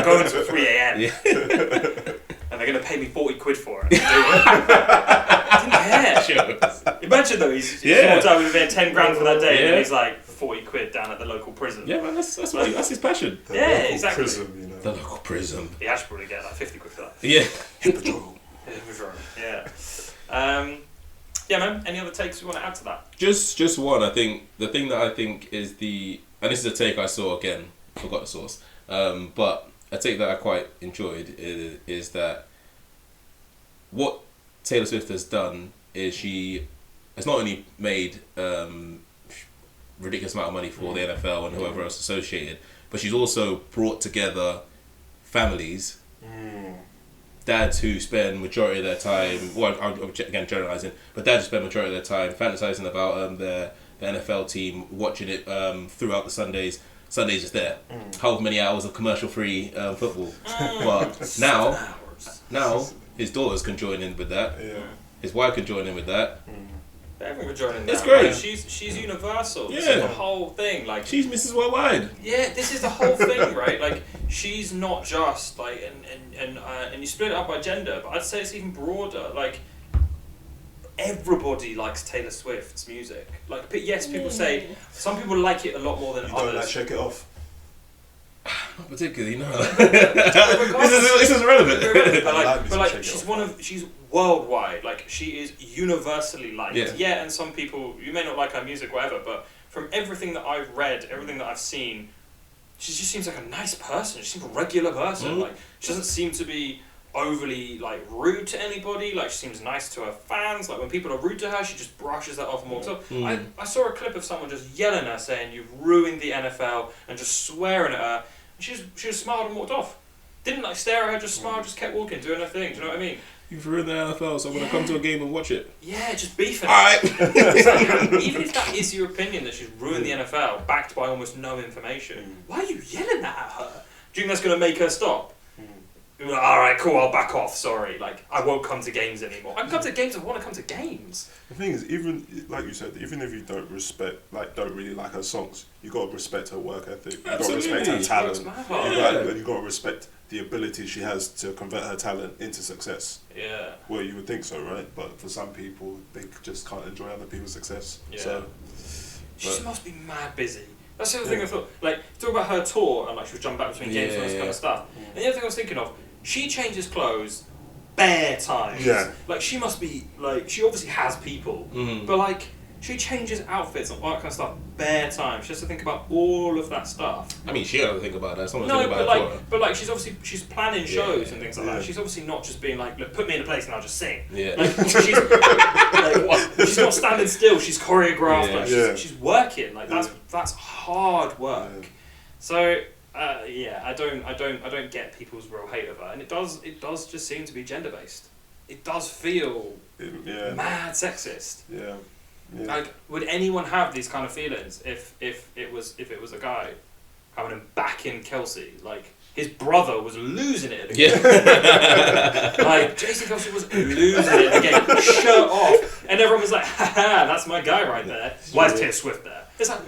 going to 3 a.m. And they're going to pay me 40 quid for it. I didn't care. Sure. Imagine though, he's walked out with 10 grand for that day, and then he's like, 40 quid down at the local prison. Yeah, man, that's his passion. The Yeah, local exactly. Prison, you know. The local prison. He actually probably get like 50 quid for that. Yeah. Hippodrome. Yeah. Yeah, man. Any other takes you want to add to that? Just one. I think the thing that I think is and this is a take I saw again. Forgot the source. But a take that I quite enjoyed is that what Taylor Swift has done is she has not only made ridiculous amount of money for the NFL and whoever else associated, but she's also brought together families, dads who spend majority of their time, well, I'm again generalising, but dads who spend majority of their time fantasising about the NFL team, watching it throughout the Sundays is there. However many hours of commercial-free football. But now his daughters can join in with that. Yeah. His wife can join in with that. Everyone can join in that. It's great. Like, she's universal. Yeah. This is the whole thing. Like, She's Mrs. Worldwide. yeah, this is the whole thing, right? Like, she's not just like, and you split it up by gender, but I'd say it's even broader. Like, everybody likes Taylor Swift's music. Like, but yes, people say some people like it a lot more than You others. don't like Shake It Off? Not particularly, no. this is relevant. But she's worldwide. Like, she is universally liked. Yeah. And some people, you may not like her music, whatever, but from everything that I've read, everything that I've seen, she just seems like a nice person. She seems a regular person. Like, she doesn't seem to be overly like rude to anybody. Like, she seems nice to her fans. Like, when people are rude to her, she just brushes that off and walks off. I saw a clip of someone just yelling at her, saying you've ruined the NFL, and just swearing at her, and she just smiled and walked off. Didn't like stare at her, just smiled, just kept walking, doing her thing. Do you know what I mean? You've ruined the NFL, so I'm gonna come to a game and watch it. Yeah, just beefing. Alright. Even if that is your opinion that she's ruined the NFL, backed by almost no information, why are you yelling that at her? Do you think that's gonna make her stop? Like, alright, cool, I'll back off, sorry. Like, I won't come to games anymore. I can come to games, I want to come to games. The thing is, even like you said, even if you don't really like her songs, you got to respect her work ethic. You got to respect her talent. You got to respect the ability she has to convert her talent into success. Yeah. Well, you would think so, right? But for some people, they just can't enjoy other people's success. Yeah. So, She just must be mad busy. That's the other thing I thought. Like, talk about her tour and like she was jumping back between games and all this kind of stuff. And the other thing I was thinking of, she changes clothes bare times. Yeah. Like, she must be, like, she obviously has people, but like, she changes outfits and all that kind of stuff bare times. She has to think about all of that stuff. I mean, she had to think about that. Someone No, think but about like, but like, she's planning shows and things like Yeah. that. She's obviously not just being like, look, put me in a place and I'll just sing. Yeah. Like, she's like, what? She's not standing still. She's choreographed. Yeah. Like, she's working. Like, that's hard work. Yeah. So I don't get people's real hate of her, and it does just seem to be gender based. It does feel mad sexist. Yeah. Yeah. Like, would anyone have these kind of feelings if it was a guy coming and backing Kelsey? Like, his brother was losing it at the game. Yeah. Like, Jason Kelsey was losing it at the game, shirt off, and everyone was like, haha, that's my guy right there. Why is Taylor Swift there? It's like,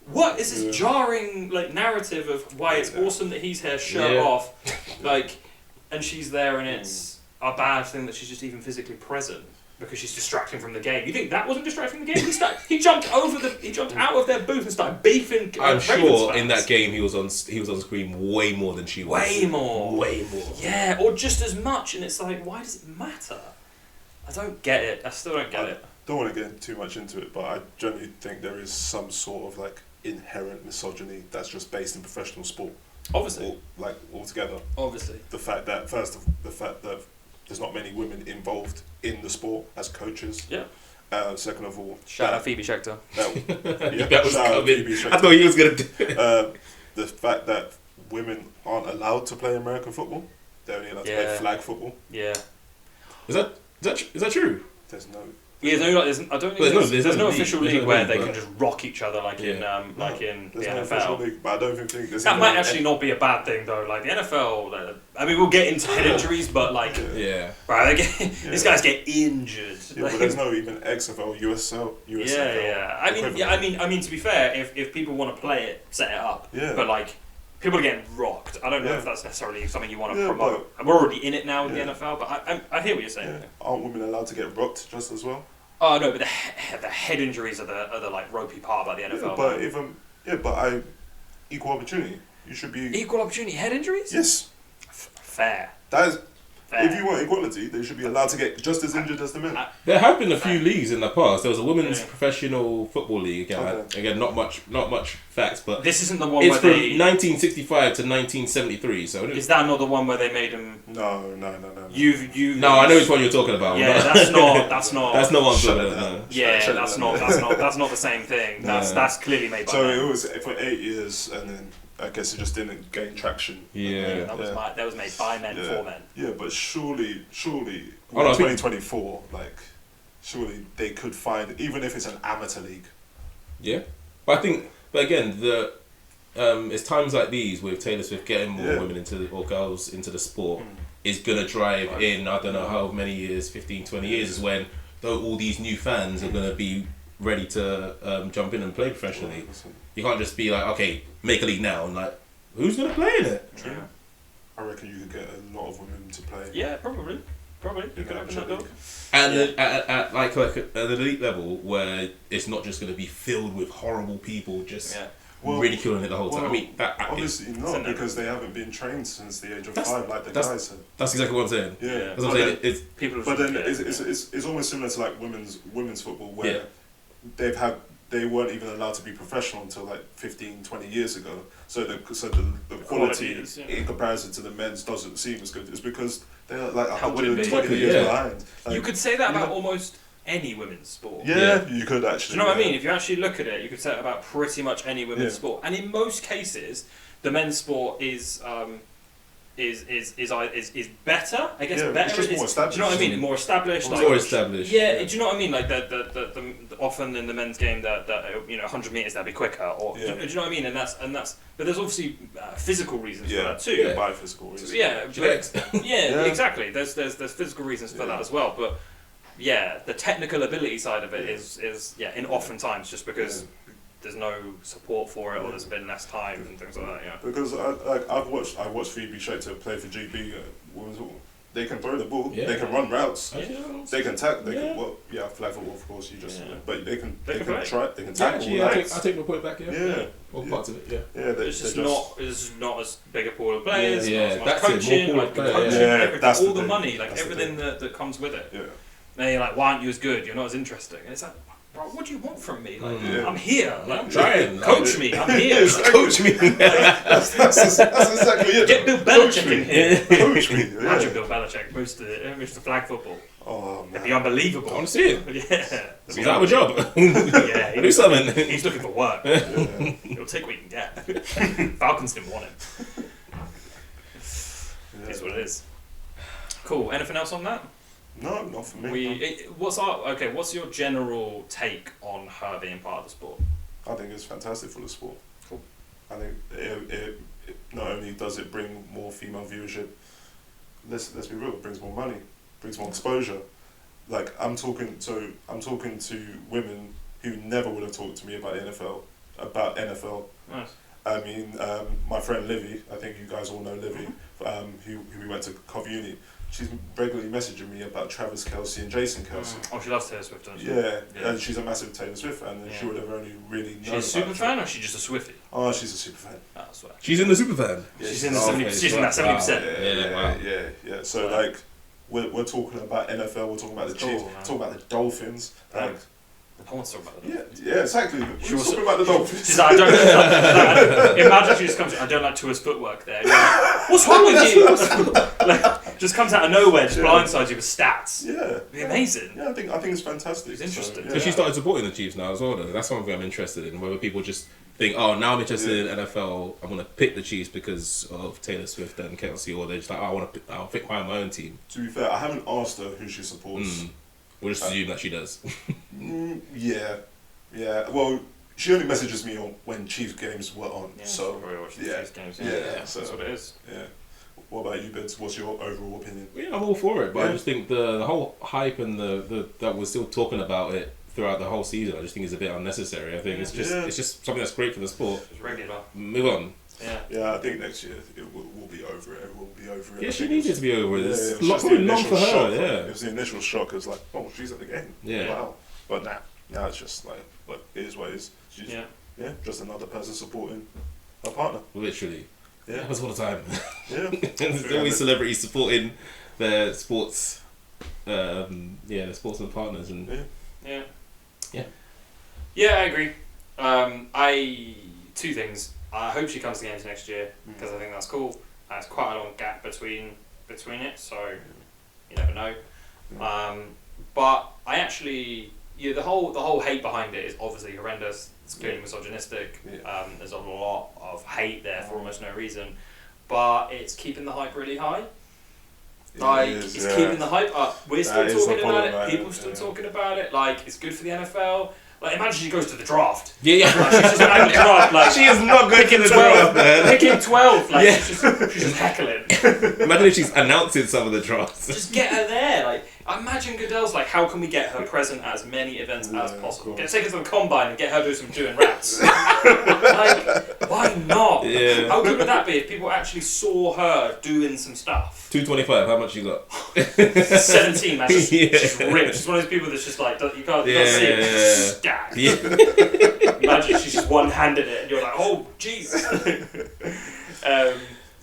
what is this jarring like narrative of why it's awesome that he's here, shirt off, like, and she's there, and it's a bad thing that she's just even physically present because she's distracting from the game. You think that wasn't distracting from the game? He jumped out of their booth and started beefing. I'm sure Ravens in fans. that game he was on screen way more than she was. Way more. Yeah, or just as much, and it's like, why does it matter? I don't get it. I still don't get it. Don't want to get too much into it, but I generally think there is some sort of like inherent misogyny that's just based in professional sport. Obviously. Altogether. Obviously. The fact that there's not many women involved in the sport as coaches. Yeah. Second of all, Shout out Phoebe Schechter. That was shout out coming. Phoebe Schechter. I thought he was gonna do it. The fact that women aren't allowed to play American football, they're only allowed to play flag football. Yeah. Is that true? There's no. Yeah, no, like, I don't think there's no official league where they can but- just rock each other like in the There's no official NFL. league, but I don't think there's That even might actually not be a bad thing though. Like the NFL, I mean, we'll get into head injuries, but like, Yeah. right, these guys get injured. Yeah, Like, but there's no even XFL, USL. yeah. I mean, to be fair, if people want to play it, set it up. Yeah. But like, people are getting rocked. I don't know Yeah. if that's necessarily something you want to Yeah, promote. We're already in it now with Yeah. the NFL, but I hear what you're saying. Yeah. Aren't women allowed to get rocked just as well? Oh no, but the head injuries are the like ropey part about the NFL. But equal opportunity. You should be equal opportunity head injuries. Yes. Fair. That is. Fair. If you want equality, they should be allowed to get just as injured as the men. There have been a few leagues in the past. There was a women's professional football league. Again, not much facts, but this isn't the one it's where from they 1965 to 1973. So is that not the one where they made them? No. You. No, I know which one you're talking about. Yeah, that's not. That's not one. No. Yeah, that's not the same thing. That's clearly made by. So men. it was for 8 years, and then I guess it just didn't gain traction. Yeah, that was made by men for men. Yeah, but surely, Oh, no, 2024, surely they could find, even if it's an amateur league. Yeah, but again, it's times like these with Taylor Swift getting more women or girls into the sport is gonna drive in. I don't know how many years, 15, 20 years, is when all these new fans are gonna be ready to jump in and play professionally. You can't just be like, okay, make a league now, and like, who's gonna play in it? True. Yeah. I reckon you could get a lot of women to play. Yeah, probably. You could open that door. And at an elite level where it's not just gonna be filled with horrible people just ridiculing it the whole time. I mean, that obviously not, because they haven't been trained since the age of 5, like the guys have. That's exactly what I'm saying. Yeah. That's what I'm saying. It's people. But then it's almost similar to like women's football, where they weren't even allowed to be professional until like 15, 20 years ago. So the quality in comparison to the men's doesn't seem as good. It's because they're like 120 years behind. Like, you could say that about almost any women's sport. Yeah, you could actually. Do you know what I mean? If you actually look at it, you could say it about pretty much any women's sport. And in most cases, the men's sport is better. I guess better. It's just more established. Do you know what I mean? More established. More established. Yeah. Do you know what I mean? Like the often in the men's game that 100 meters that'd be quicker. Or do you know what I mean? And that's. But there's obviously physical reasons for that too. Yeah, biophysical reasons. Exactly. There's physical reasons for that as well. But the technical ability side of it is in oftentimes just because. There's no support for it, or there's been less time and things like that. Yeah. Because I've watched Phoebe Shaker play for GB. They can throw the ball. Yeah. They can run routes. They can tackle. They can flag football, of course. But they can try. They can tackle. Yeah, I take my point back. Or parts of it. It's just not as big a pool of players. That's coaching, more pool of coaching, players. everything, all the money, everything that comes with it. Yeah. And you're like, why aren't you as good? You're not as interesting. And it's like, bro, what do you want from me? I'm here. I'm trying. Coach me. I'm here. Coach me. That's exactly it. Get Bill Belichick in here. Coach me. Imagine Bill Belichick moves to flag football. Oh man, it'd be unbelievable. I want to see it. He's out of a job. Do something. He's looking for work. He'll take what he can get. Falcons didn't want him. It's what it is. Cool. Anything else on that? No, not for me. What's your general take on her being part of the sport? I think it's fantastic for the sport. Cool. I think it not only does it bring more female viewership, let's be real, it brings more money, brings more exposure. Like I'm talking to women who never would have talked to me about NFL. Nice. I mean, my friend Livy, I think you guys all know Livy, who we went to Cov Uni. She's regularly messaging me about Travis Kelce and Jason Kelce. Oh, she loves Taylor Swift, doesn't she? Yeah, and she's a massive Taylor Swift fan, and she would have only really known. She's a super fan, or is she just a Swiftie? Oh, she's a super fan. Oh, I swear. She's in the super fan. Yeah, she's in the 70%. She's in that 70%. Yeah. So like, we're talking about NFL. We're talking about the Chiefs. Talking about the Dolphins. Like. I want to talk about that. Yeah, exactly. She was talking about the Dolphins. She's like, imagine she just comes. I don't like Tua's footwork there. Like, what's wrong with you? Just comes out of nowhere, just blindsides you with stats. Yeah, it'd be amazing. Yeah, I think it's fantastic. It's interesting. So she started supporting the Chiefs now as well. Though. That's something I'm interested in. Whether people just think, oh, now I'm interested in NFL. I'm gonna pick the Chiefs because of Taylor Swift and Kelce, or they're just like, oh, I'll pick my own team. To be fair, I haven't asked her who she supports. We'll just assume that she does. Yeah. Well, she only messages me when Chiefs games were on. Yeah, so Chiefs games. Yeah, so that's what it is. Yeah. What about you, Bids? What's your overall opinion? Yeah, I'm all for it, but I just think the whole hype and the that we're still talking about it throughout the whole season, I just think is a bit unnecessary. I think it's just something that's great for the sport. It's regular. Move on. Yeah, I think next year we'll be over it. Everyone will be over it. Yeah, she needed to be over it. It's probably long for her. It was the initial shock. It was like, oh, she's at the game. Yeah. Wow. But now it's just like, look, it is what it is. She's, yeah, just another person supporting her partner. Literally. Yeah. It happens all the time. Yeah. There's always celebrities supporting their sports, their sportsman partners. And Yeah, I agree. Two things. I hope she comes to games next year because I think that's cool. There's quite a long gap between it, so you never know. But I actually, the whole hate behind it is obviously horrendous. It's clearly misogynistic. There's a lot of hate there for almost no reason, but it's keeping the hype really high. It's keeping the hype up. We're still talking about it. People still talking about it. Like, it's good for the NFL. Like, imagine she goes to the draft. Yeah. Like, she's just at the draft. Like, she is not going to the 12, draft, man. Picking 12. Like, she's just heckling. Imagine if she's announcing some of the drafts. Just get her there. Like, imagine Goodell's like, how can we get her present at as many events as possible? Take her to the combine and get her doing raps. Like, why not? Yeah. How good would that be if people actually saw her doing some stuff? 225. How much you got? 17. Man, just ripped. She's one of those people that's just like you can't see it. Stacked. Imagine she's just one-handed it, and you're like, oh, jeez.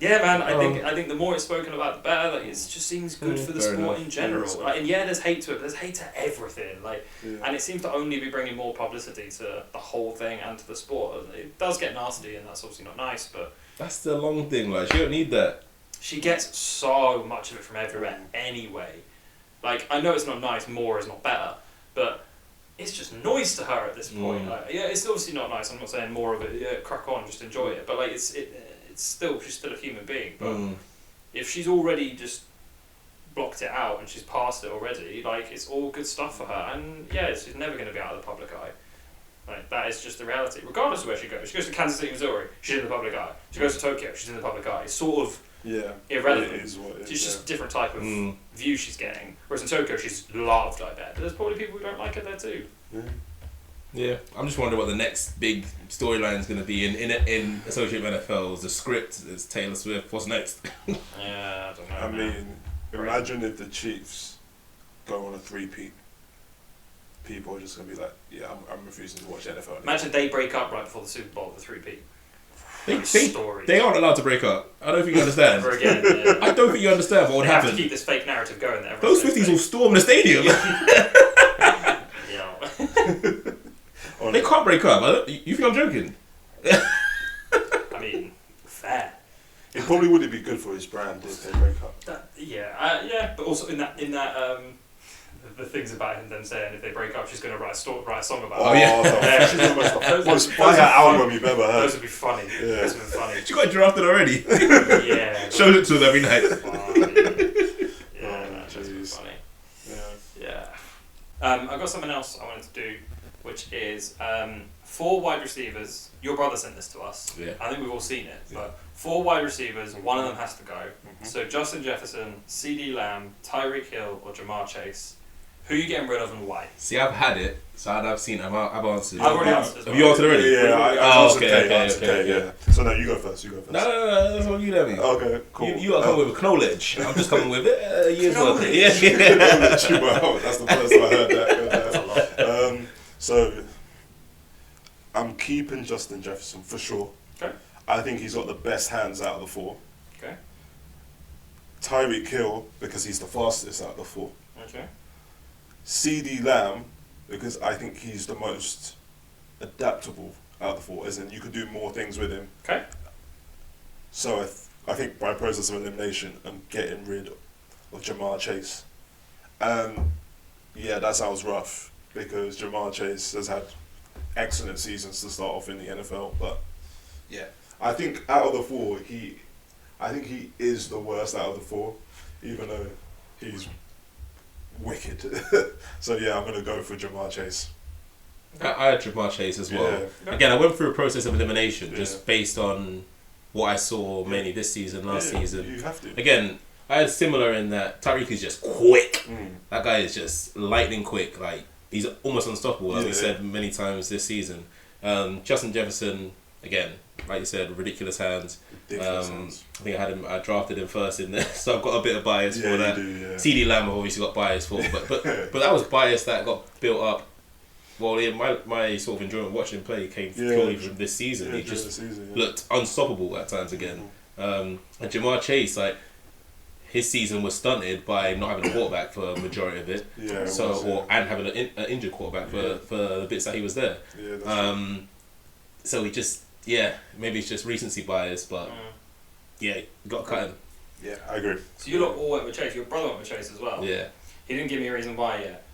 Yeah, man. I think the more it's spoken about, the better. Like, it just seems good for the sport in general. Like, and there's hate to it, but there's hate to everything. Like, and it seems to only be bringing more publicity to the whole thing and to the sport. It does get nasty, and that's obviously not nice. But that's the long thing. Like, she don't need that. She gets so much of it from everywhere anyway. Like, I know it's not nice. More is not better, but it's just noise to her at this point. Like, it's obviously not nice. I'm not saying more of it. Yeah, crack on, just enjoy it. But like, she's still a human being. But if she's already just blocked it out and she's passed it already, like, it's all good stuff for her. And she's never going to be out of the public eye. Like, that is just the reality, regardless of where she goes. She goes to Kansas City, Missouri, she's in the public eye. She goes to Tokyo, she's in the public eye. It's sort of irrelevant. It is what it is, it's just a different type of view she's getting. Whereas in Tokyo, she's loved, I bet. But there's probably people who don't like her there too. Yeah, I'm just wondering what the next big storyline is going to be in associated with NFL. The script is Taylor Swift. What's next? I don't know. I mean, imagine if the Chiefs go on a three-peat. People are just going to be like, I'm refusing to watch NFL anymore. Imagine they break up right before the Super Bowl, the 3-peat. They aren't allowed to break up. I don't think you understand. Never again, I don't think you understand what would happen. Have to keep this fake narrative going there. Those Swifties will storm the stadium. They can't break up. You think I'm joking? I mean, fair. It probably wouldn't be good for his brand if they break up. But also in that the things about him then saying if they break up she's going to write a song about it. She's the most fire album you've ever heard. Those would be funny. Those would be funny. She got drafted already. Yeah. Shows it to them every night. That's funny. Yeah. I've got something else I wanted to do, which is 4 wide receivers. Your brother sent this to us. Yeah. I think we've all seen it. But 4 wide receivers, one of them has to go. So Justin Jefferson, CD Lamb, Tyreek Hill, or Jamar Chase. Who are you getting rid of and why? See, I've had it, so I've seen it. I've answered. I've already answered as well. Have you answered already? Okay. So no, you go first. No, that's what you let me. Okay, cool. You gotta come with knowledge. I'm just coming with it. Years worth. Yeah. Well, that's the first time I heard that. That's a lot. So I'm keeping Justin Jefferson for sure. Okay. I think he's got the best hands out of the 4. Okay. Tyreek Hill because he's the fastest out of the 4. Okay. CD Lamb because I think he's the most adaptable out of the 4, as in you could do more things with him. Okay. So I think by process of elimination, I'm getting rid of Jamar Chase. And that sounds rough because Jamar Chase has had excellent seasons to start off in the NFL, but I think out of the 4, he is the worst out of the 4, even though he's wicked. So I'm gonna go for Jamar Chase. I had Jamar Chase as well. Again, I went through a process of elimination just based on what I saw mainly this season, last season. You have to. Again, I had similar in that Tyreek is just quick. That guy is just lightning quick. Like, he's almost unstoppable, as we said many times this season. Justin Jefferson, again, like you said, ridiculous hands. I think I drafted him first in there, so I've got a bit of bias for that. CD Lamb I've obviously got bias for, but that was bias that got built up Well, yeah, my sort of enjoyment watching him play came purely from this season. He just looked unstoppable at times again. And Jamar Chase, like, his season was stunted by not having a quarterback for a majority of it. And having an injured quarterback for the bits that he was there. Yeah, that's so he just, maybe it's just recency bias, but you got to cut him. Yeah, I agree. So you lot all went with Chase. Your brother went with Chase as well. Yeah. He didn't give me a reason why yet.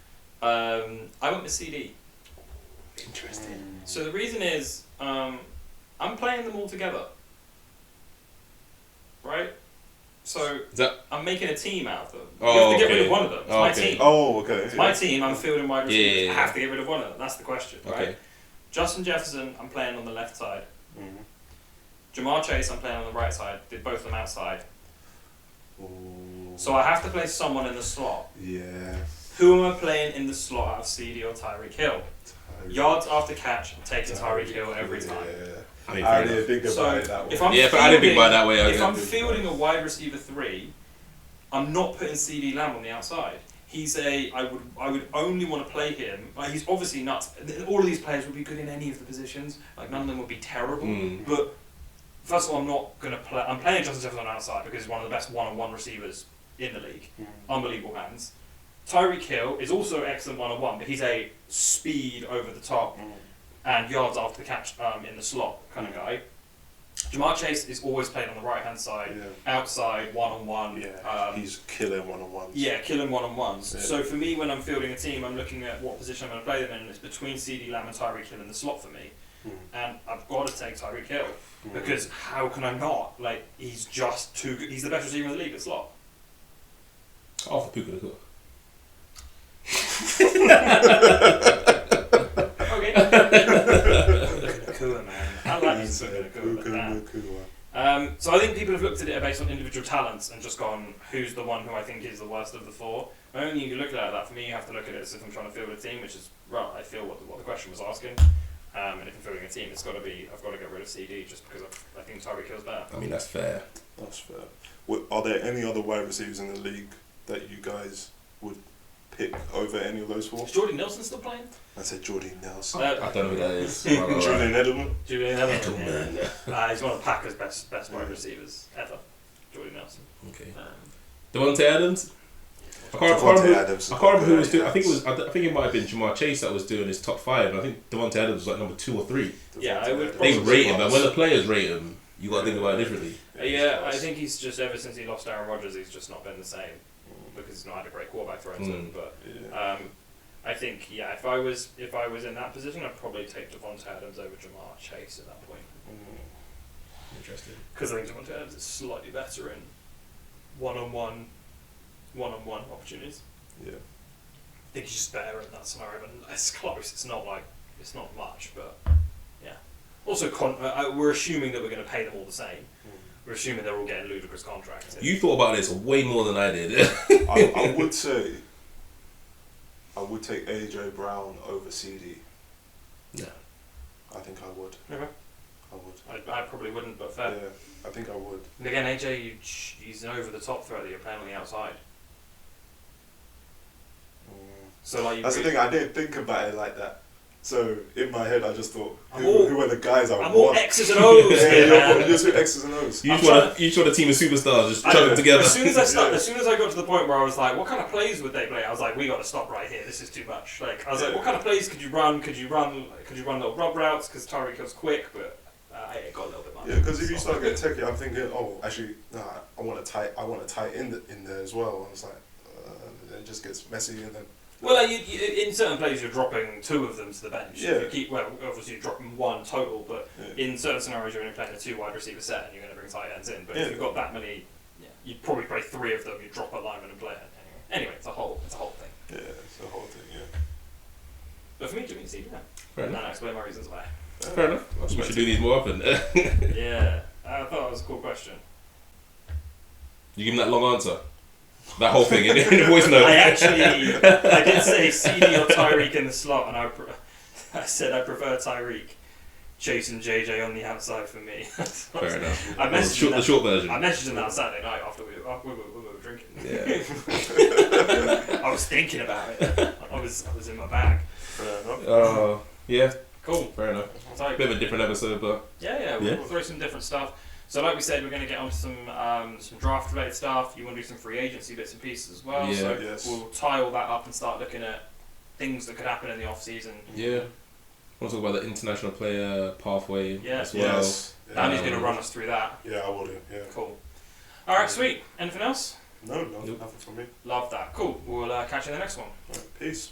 I went with CD. Interesting. So the reason is, I'm playing them all together. Right? So I'm making a team out of them. You have to get rid of one of them. It's my team. Oh, okay. It's my team. I'm fielding wide receivers. I have to get rid of one of them. That's the question, right? Justin Jefferson, I'm playing on the left side. Jamar Chase, I'm playing on the right side. Did both of them outside. Ooh. So I have to play someone in the slot. Yeah. Who am I playing in the slot out of CD or Tyreek Hill? Yards after catch, I'm taking Tyreek Hill every time. I didn't think about it that way. But I didn't think about it that way. If I'm fielding a wide receiver 3, I'm not putting CD Lamb on the outside. I would only want to play him. Like, he's obviously nuts. All of these players would be good in any of the positions. Like, none of them would be terrible. But first of all, I'm not going to play. I'm playing Justin Jefferson on outside because he's one of the best one-on-one receivers in the league. Unbelievable hands. Tyreek Hill is also excellent one-on-one, but he's a speed over the top and yards after the catch in the slot kind of guy. Jamar Chase is always playing on the right-hand side, outside, one-on-one. He's killing one-on-ones. Yeah, killing one-on-ones. Yeah. So for me, when I'm fielding a team, I'm looking at what position I'm going to play them in, and it's between CD Lamb and Tyreek Hill in the slot for me. And I've got to take Tyreek Hill, because how can I not? Like, he's just too good. He's the best receiver in the league at slot. After Puka the Cool. Okay. Nakua, man. I like Nakua. So I think people have looked at it based on individual talents and just gone, who's the one who I think is the worst of the 4. I don't think you can look at it like that. For me, you have to look at it as if I'm trying to field a team, which is, well, I feel what the question was asking. And if I'm fielding a team, it's got to be, I've got to get rid of CD just because I think Tyreek Hill's better. I mean, that's fair. That's fair. Are there any other wide receivers in the league that you guys would pick over any of those 4? Is Jordy Nelson still playing? I said Jordy Nelson. I don't know who that is. Julian Edelman? Julian Edelman. He's one of Packers' best wide receivers ever. Jordy Nelson. Okay. Devontae Adams? I can't remember who was doing. I think it might have been Jamar Chase that was doing his top 5. I think Devontae Adams was like number 2 or 3. Yeah, I would. They rate him, but when the players rate him, you got to think about it differently. Yeah, I think he's just, ever since he lost Aaron Rodgers, he's just not been the same because he's not had a great quarterback thrown to him. But I think if I was in that position, I'd probably take Devontae Adams over Jamar Chase at that point. Interesting. Because I think Devontae Adams is slightly better in one-on-one opportunities. Yeah. I think he's just better in that scenario, but it's close. It's not much, but yeah. Also, we're assuming that we're going to pay them all the same. We're assuming they're all getting ludicrous contracts. You thought about this way more than I did. I would say I would take AJ Brown over CD. Yeah. I think I would. Okay. I would. I probably wouldn't, but fair. Yeah, I think I would. And again, AJ, he's an over-the-top threat that you're playing on the outside. So like, that's the thing. I didn't think about it like that. So in my head, I just thought, who are the guys I want? I'm all X's and O's. You're just X's and O's. You just want a team of superstars, just chuck them together. As soon as I got to the point where I was like, what kind of plays would they play? I was like, we got to stop right here. This is too much. Like, I was like, what kind of plays could you run? Could you run little rub routes? Because Tyreek Hill's quick, but it got a little bit much. Yeah, because if you start getting techie, I'm thinking, I want a tight end in there as well. I was like, it just gets messy and then. Well, in certain plays you're dropping 2 of them to the bench. Yeah. Obviously you're dropping 1 total, but in certain scenarios you're only playing a 2 wide receiver set and you're going to bring tight ends in. But if you've got that many, you'd probably play 3 of them. You drop a lineman and play it anyway. It's a whole thing. Yeah, it's a whole thing. Yeah. But for me, Jimmy, see, and I'll explain my reasons why. Fair enough. We should do these more often. Yeah, I thought that was a cool question. You give him that long answer. That whole thing in the voice note. I did say CD or Tyreek in the slot, and I said I prefer Tyreek. Chase and JJ on the outside for me. Fair enough. The short version. I messaged him that on Saturday night after we were drinking. Yeah. I was thinking about it. I was in my bag. Fair enough. Yeah, Cool. fair enough. So, Bit of a different episode, but yeah, we'll throw some different stuff. So like we said, we're going to get on to some draft related stuff. You want to do some free agency bits and pieces as well. Yeah. So we'll tie all that up and start looking at things that could happen in the off season. yeah. I want to talk about the international player pathway as well. Yes. Danny's going to run us through that. Yeah, I will do. Yeah. Cool. All right, sweet. Anything else? No, nothing from me. Love that. Cool. We'll catch you in the next one. All right, peace.